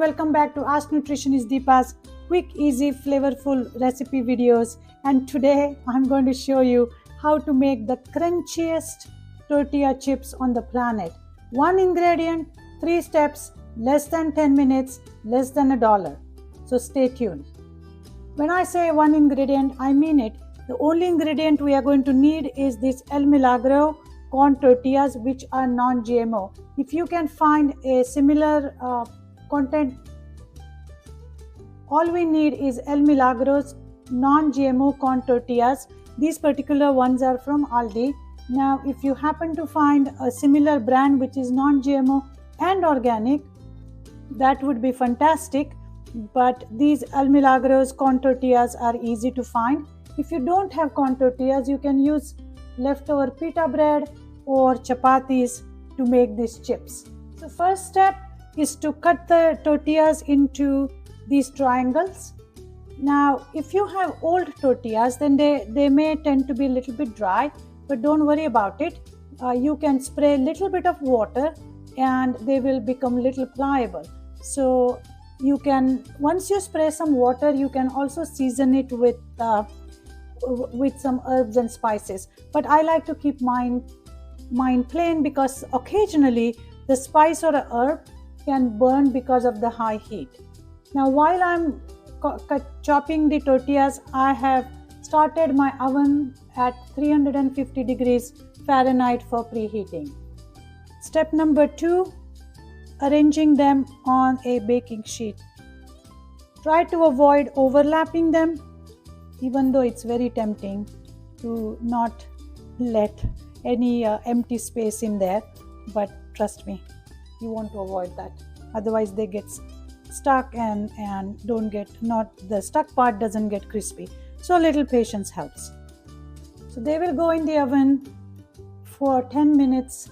welcome back to Ask Nutritionist Deepa's quick, easy, flavorful recipe videos. And today I'm going to show you how to make the crunchiest tortilla chips on the planet. One ingredient, 3 steps, less than 10 minutes, less than $1. So stay tuned. When I say one ingredient, I mean it. The only ingredient we are going to need is this El Milagro corn tortillas, which are non-GMO. If you can find a similar content, all we need is El Milagro's non-GMO corn tortillas. These particular ones are from Aldi. Now, if you happen to find a similar brand which is non-GMO and organic, that would be fantastic. But these El Milagro's corn tortillas are easy to find. If you don't have corn tortillas, you can use leftover pita bread or chapatis to make these chips. So first step is to cut the tortillas into these triangles. Now, if you have old tortillas, then they may tend to be a little bit dry, but don't worry about it. You can spray a little bit of water and they will become a little pliable. So you can, once you spray some water, you can also season it with some herbs and spices. But I like to keep mine plain because occasionally the spice or a herb can burn because of the high heat. Now, while I'm chopping the tortillas, I have started my oven at 350 degrees Fahrenheit for preheating. Step number 2, arranging them on a baking sheet. Try to avoid overlapping them, even though it's very tempting to not let any empty space in there, but trust me, you want to avoid that. Otherwise they get stuck and don't get, not the stuck part doesn't get crispy. So a little patience helps. So they will go in the oven for 10 minutes,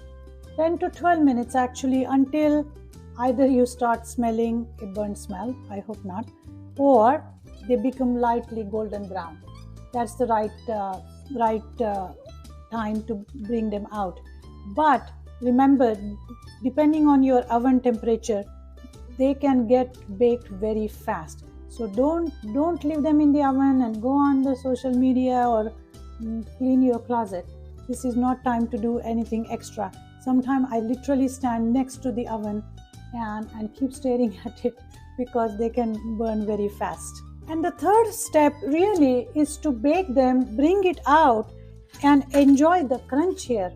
10 to 12 minutes actually, until either you start smelling a burnt smell, I hope not, or they become lightly golden brown. That's the right time to bring them out. But remember, depending on your oven temperature, they can get baked very fast. So don't leave them in the oven and go on the social media or clean your closet. This is not time to do anything extra. Sometimes I literally stand next to the oven and keep staring at it because they can burn very fast. And the third step really is to bake them, bring it out, and enjoy the crunch here.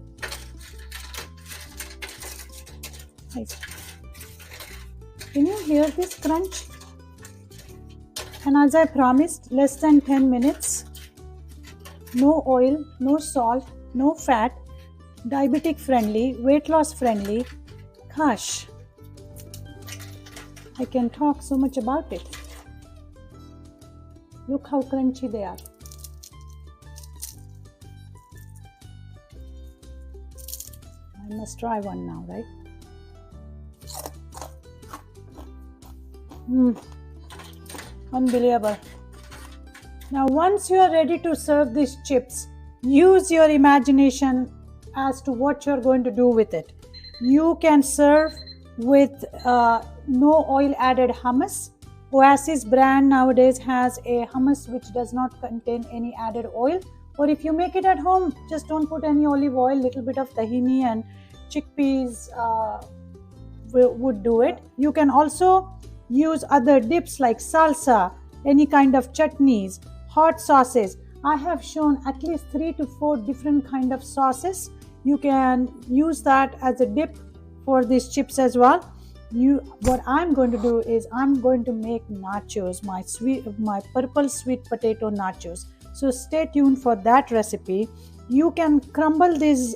Nice. Can you hear this crunch? And as I promised, less than 10 minutes. No oil, no salt, no fat, diabetic friendly, weight loss friendly. Gosh, I can talk so much about it. Look how crunchy they are. I must try one now, right? Unbelievable. Now, once you are ready to serve these chips, use your imagination as to what you're going to do with it. You can serve with no oil added hummus. Oasis brand nowadays has a hummus which does not contain any added oil. Or if you make it at home, just don't put any olive oil, little bit of tahini and chickpeas would do it. You can also use other dips like salsa, any kind of chutneys, hot sauces. I have shown at least 3 to 4 different kind of sauces. You can use that as a dip for these chips as well. What I'm going to do is I'm going to make nachos, my purple sweet potato nachos. So stay tuned for that recipe. You can crumble these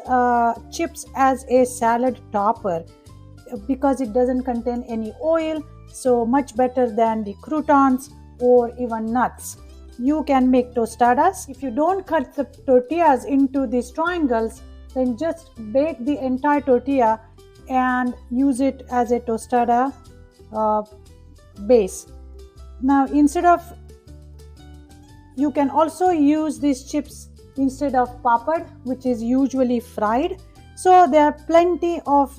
chips as a salad topper because it doesn't contain any oil, so much better than the croutons or even nuts. You can make tostadas. If you don't cut the tortillas into these triangles, then just bake the entire tortilla and use it as a tostada base. Now, you can also use these chips instead of papad, which is usually fried. So there are plenty of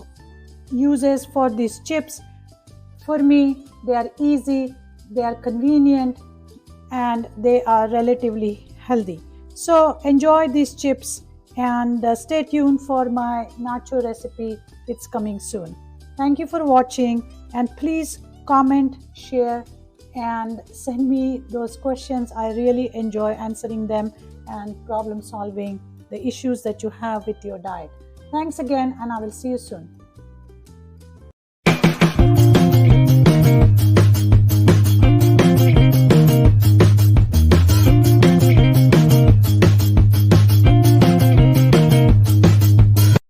uses for these chips. For me, they are easy, they are convenient, and they are relatively healthy. So enjoy these chips and stay tuned for my nacho recipe. It's coming soon. Thank you for watching, and please comment, share, and send me those questions. I really enjoy answering them and problem solving the issues that you have with your diet. Thanks again, and I will see you soon.